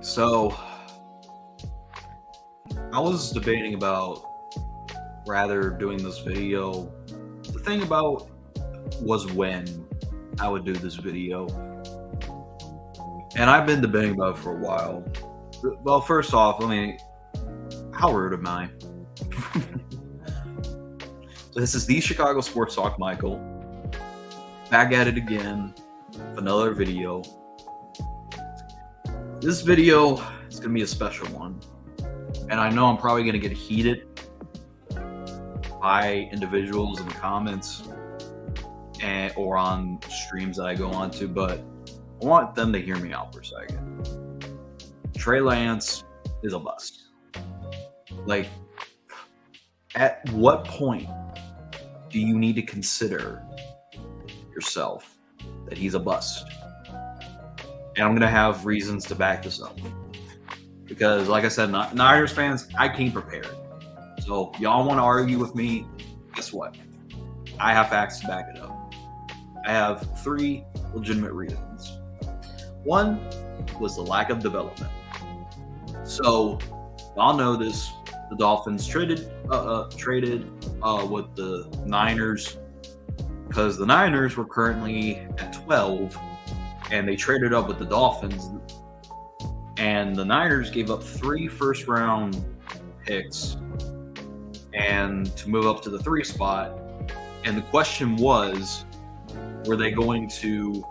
So I was debating about rather doing this video. The thing about was when I would do this video. And I've been debating about it for a while. Well, first off, how rude am I? This is the Chicago Sports Talk, Michael. Back at it again with another video. This video is going to be a special one. And I know I'm probably going to get heated by individuals in the comments or on streams that I go on to, but I want them to hear me out for a second. Trey Lance is a bust. Like, at what point do you need to consider yourself that he's a bust? And I'm going to have reasons to back this up. Because, like I said, Niners fans, I came prepared. So, y'all want to argue with me? Guess what? I have facts to back it up. I have 3 legitimate reasons. One was the lack of development. So, y'all know this. The Dolphins traded with the Niners because the Niners were currently at 12, and they traded up with the Dolphins. And the Niners gave up 3 first-round picks and to move up to the 3 spot. And the question was, were they going to?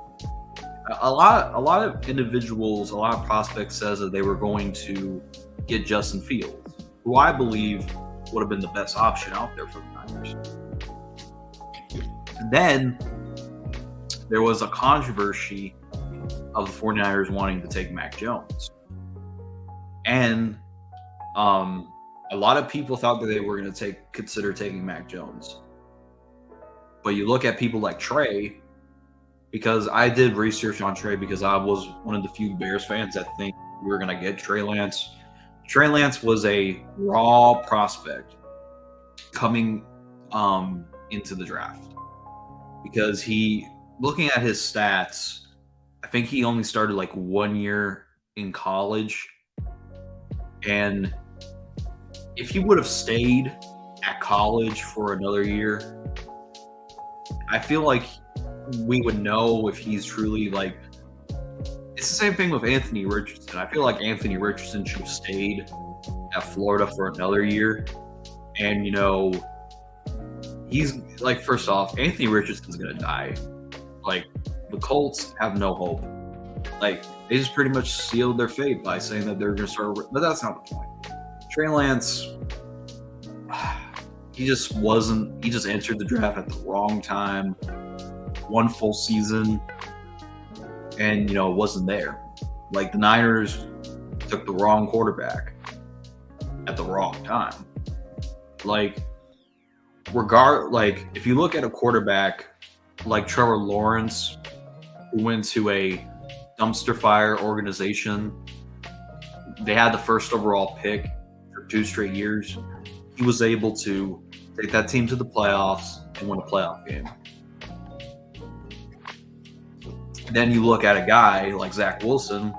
A lot of individuals, a lot of prospects says that they were going to get Justin Fields, who I believe would have been the best option out there for the Niners. And then there was a controversy of the 49ers wanting to take Mac Jones. And a lot of people thought that they were going to consider taking Mac Jones. But you look at people like Trey, because I did research on Trey because I was one of the few Bears fans that think we were going to get Trey Lance. Trey Lance was a raw prospect coming into the draft because looking at his stats, I think he only started like 1 year in college. And if he would have stayed at college for another year, I feel like we would know if he's truly like. It's the same thing with Anthony Richardson. I feel like Anthony Richardson should have stayed at Florida for another year. And, he's like, first off, Anthony Richardson's going to die. Like, the Colts have no hope. Like, they just pretty much sealed their fate by saying that they're going to start. But that's not the point. Trey Lance, he just entered the draft at the wrong time. 1 full season. And, it wasn't there. Like, the Niners took the wrong quarterback at the wrong time. Like, if you look at a quarterback like Trevor Lawrence, who went to a dumpster fire organization, they had the first overall pick for 2 straight years. He was able to take that team to the playoffs and win a playoff game. Then you look at a guy like Zach Wilson,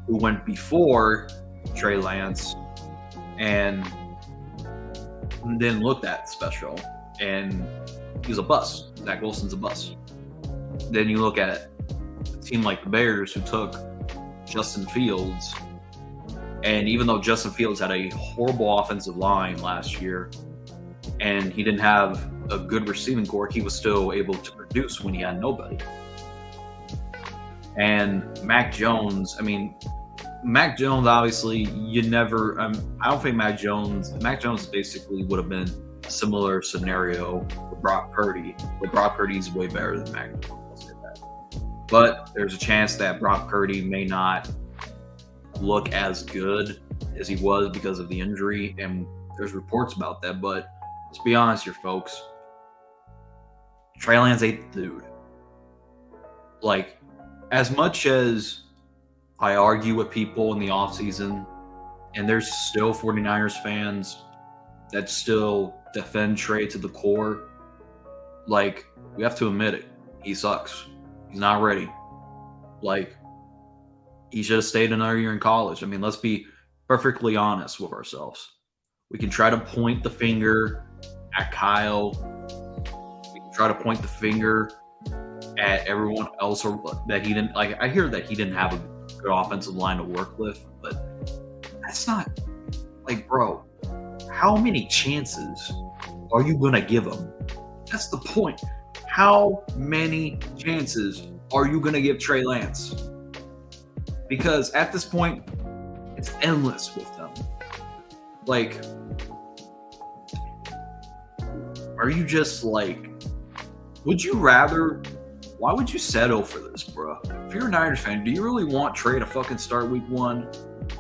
who went before Trey Lance and didn't look that special, and he's a bust. Zach Wilson's a bust. Then you look at a team like the Bears, who took Justin Fields, and even though Justin Fields had a horrible offensive line last year, and he didn't have a good receiving corps, he was still able to produce when he had nobody. And Mac Jones, obviously, you never. I don't think Mac Jones basically would have been a similar scenario with Brock Purdy. But Brock Purdy's way better than Mac Jones. I'll say that. But there's a chance that Brock Purdy may not look as good as he was because of the injury, and there's reports about that. But let's be honest here, folks. Trey Lance ain't the dude. Like, as much as I argue with people in the offseason, and there's still 49ers fans that still defend Trey to the core, like, we have to admit it. He sucks. He's not ready. Like, He should have stayed another year in college. I mean, let's be perfectly honest with ourselves. We can try to point the finger at Kyle. We can try to point the finger at everyone else, or that he didn't like. I hear that he didn't have a good offensive line to work with, but that's not like, bro. How many chances are you gonna give him? That's the point. How many chances are you gonna give Trey Lance? Because at this point, it's endless with them. Like, are you just like, would you rather, why would you settle for this, bro? If you're a Niners fan, do you really want Trey to fucking start week 1?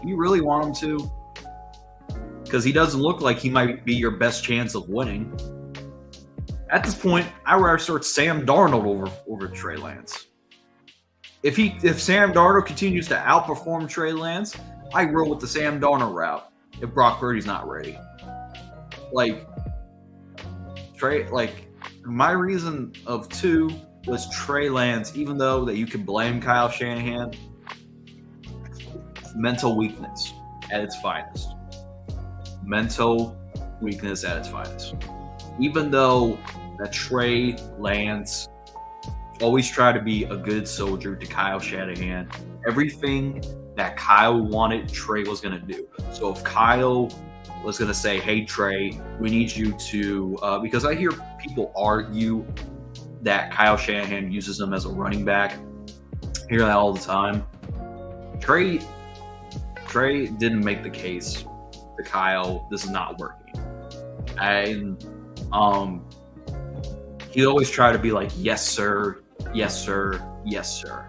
Do you really want him to? Because he doesn't look like he might be your best chance of winning. At this point, I'd rather start Sam Darnold over Trey Lance. If Sam Darnold continues to outperform Trey Lance, I roll with the Sam Darnold route if Brock Purdy's not ready. Like, my reason of 2 was Trey Lance, even though that you could blame Kyle Shanahan. Mental weakness at its finest. Mental weakness at its finest. Even though that Trey Lance always tried to be a good soldier to Kyle Shanahan, everything that Kyle wanted, Trey was going to do. So if Kyle was going to say, hey, Trey, we need you to because I hear people argue that Kyle Shanahan uses him as a running back. I hear that all the time. Trey didn't make the case to Kyle, this is not working. And he always tried to be like, yes, sir, yes, sir, yes, sir.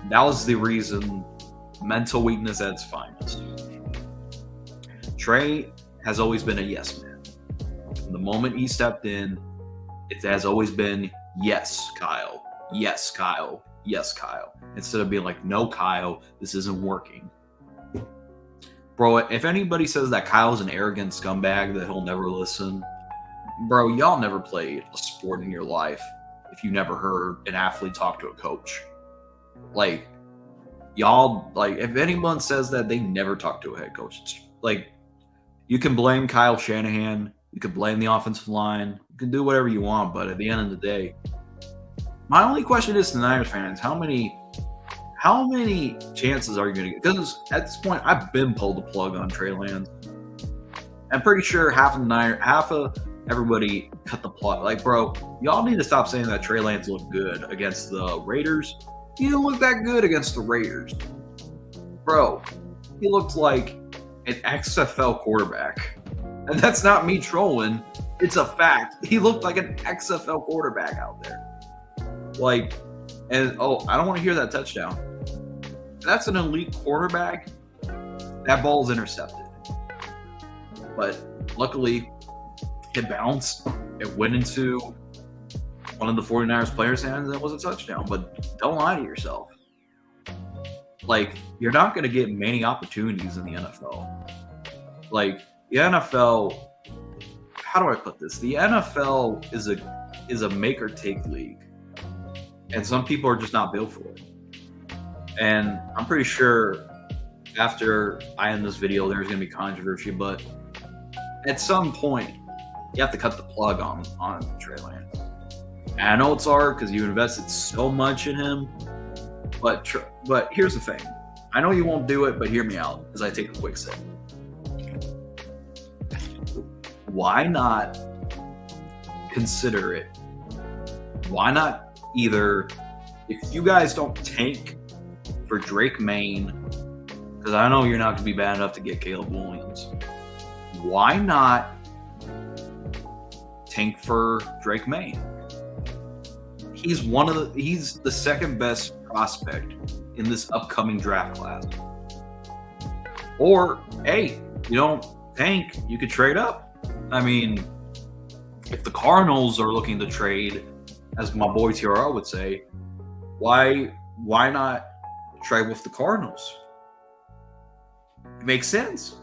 That was the reason. Mental weakness at its finest. Trey has always been a yes man. From the moment he stepped in, it has always been yes, Kyle, yes, Kyle, yes, Kyle. Instead of being like, no, Kyle, this isn't working. Bro, if anybody says that Kyle's an arrogant scumbag that he'll never listen, bro, y'all never played a sport in your life if you never heard an athlete talk to a coach. Like, y'all, like, if anyone says that, they never talk to a head coach. It's like, you can blame Kyle Shanahan, you can blame the offensive line, you can do whatever you want, but at the end of the day, my only question is to Niners fans, how many chances are you going to get? Because at this point, I've been pulled the plug on Trey Lance. I'm pretty sure half of everybody cut the plug. Like, bro, y'all need to stop saying that Trey Lance looked good against the Raiders. He didn't look that good against the Raiders. Bro, he looked like an XFL quarterback. And that's not me trolling. It's a fact. He looked like an XFL quarterback out there. Like, and I don't want to hear that touchdown. That's an elite quarterback. That ball is intercepted. But luckily, it bounced. It went into one of the 49ers players' hands and it was a touchdown. But don't lie to yourself. Like, you're not going to get many opportunities in the NFL. Like, the NFL, how do I put this? The NFL is a make or take league. And some people are just not built for it. And I'm pretty sure after I end this video, there's going to be controversy, but at some point, you have to cut the plug on Trey Lance. And I know it's hard because you invested so much in him, but here's the thing. I know you won't do it, but hear me out as I take a quick sip. Why not consider it? Why not either, if you guys don't tank for Drake Maine, because I know you're not going to be bad enough to get Caleb Williams, why not tank for Drake Maine? He's the second best prospect in this upcoming draft class. Or, hey, you don't tank, you could trade up. I mean, if the Cardinals are looking to trade, as my boy TRR would say, why not trade with the Cardinals? It makes sense.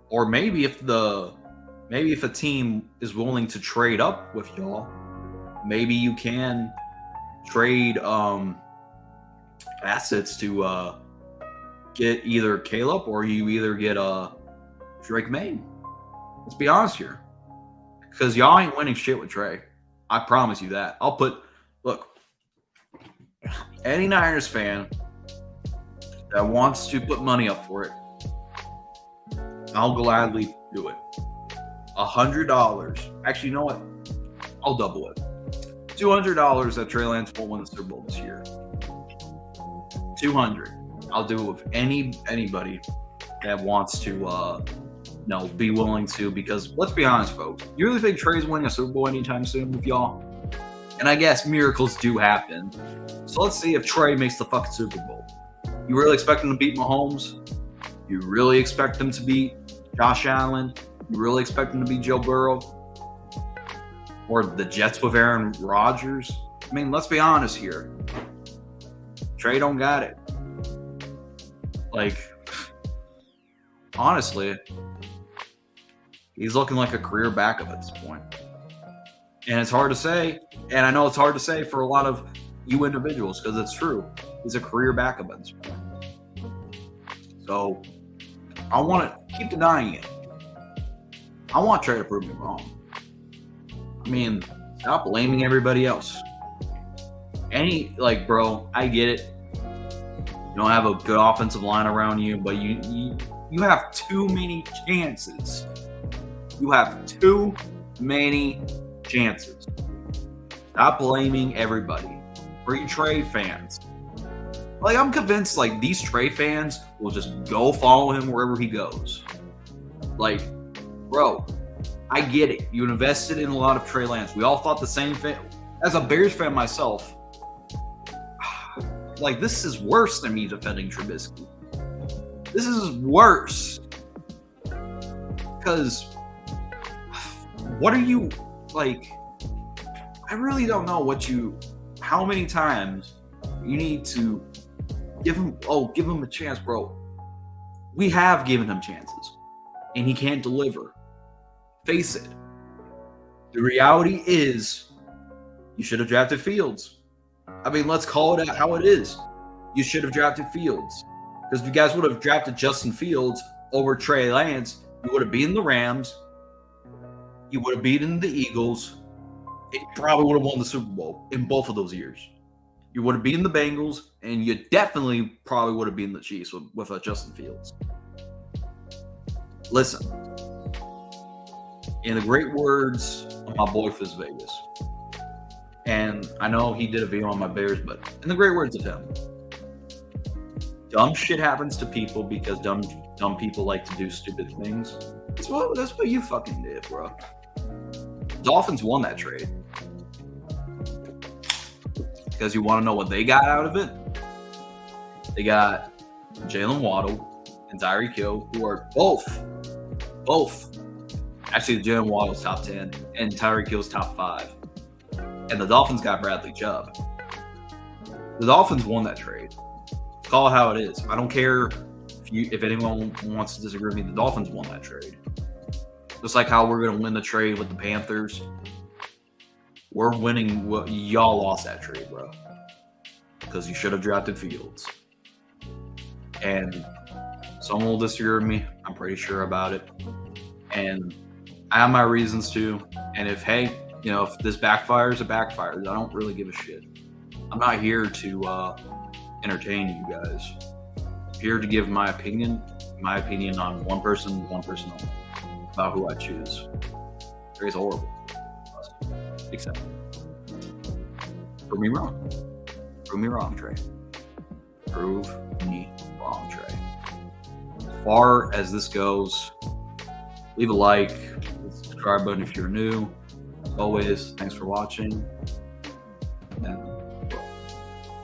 Or maybe if a team is willing to trade up with y'all, maybe you can trade assets to get either Caleb or you either get Drake May. Let's be honest here. Because y'all ain't winning shit with Trey. I promise you that. Look, any Niners fan that wants to put money up for it, I'll gladly do it. $100. Actually, you know what? I'll double it. $200 that Trey Lance won't win the Super Bowl this year. $200. I'll do it with anybody that wants to be willing to, because let's be honest, folks. You really think Trey's winning a Super Bowl anytime soon with y'all? And I guess miracles do happen. So let's see if Trey makes the fucking Super Bowl. You really expect him to beat Mahomes? You really expect him to beat Josh Allen? You really expect him to beat Joe Burrow? Or the Jets with Aaron Rodgers? I mean, let's be honest here. Trey don't got it. Like, honestly, he's looking like a career backup at this point. And it's hard to say. And I know it's hard to say for a lot of you individuals because it's true. He's a career backup at this point. So I want to keep denying it. I want Trey to prove me wrong. I mean, stop blaming everybody else. Bro, I get it. You don't have a good offensive line around you, but you have too many chances. You have too many chances. Stop blaming everybody. For you Trey fans. I'm convinced, these Trey fans will just go follow him wherever he goes. Bro, I get it. You invested in a lot of Trey Lance. We all thought the same thing. As a Bears fan myself, this is worse than me defending Trubisky. This is worse. Because, what are you, I really don't know how many times you need to give him a chance, bro. We have given him chances, and he can't deliver. Face it. The reality is, you should have drafted Fields. I mean, let's call it how it is. You should have drafted Fields. Because if you guys would have drafted Justin Fields over Trey Lance, you would have beaten the Rams. You would have beaten the Eagles. It probably would have won the Super Bowl in both of those years. You would have beaten the Bengals, and you definitely probably would have beaten the Chiefs with Justin Fields. Listen. In the great words of my boy Fizz Vegas, and I know he did a video on my Bears, but in the great words of him, dumb shit happens to people because dumb people like to do stupid things. That's what you fucking did, bro. Dolphins won that trade. Because you want to know what they got out of it? They got Jalen Waddle and Tyreek Hill, who are both. Actually, Jalen Waddle's top 10 and Tyreek Hill's top 5. And the Dolphins got Bradley Chubb. The Dolphins won that trade. Call it how it is. I don't care if anyone wants to disagree with me. The Dolphins won that trade. Just like how we're going to win the trade with the Panthers. We're winning. Y'all lost that trade, bro. Because you should have drafted Fields. And someone will disagree with me. I'm pretty sure about it. And I have my reasons to. And if this backfires, it backfires. I don't really give a shit. I'm not here to entertain you guys. I'm here to give my opinion on one person only, about who I choose. Trey's horrible. Except, prove me wrong. Prove me wrong, Trey. Prove me wrong, Trey. As far as this goes, leave a like, hit the subscribe button if you're new. As always, thanks for watching. And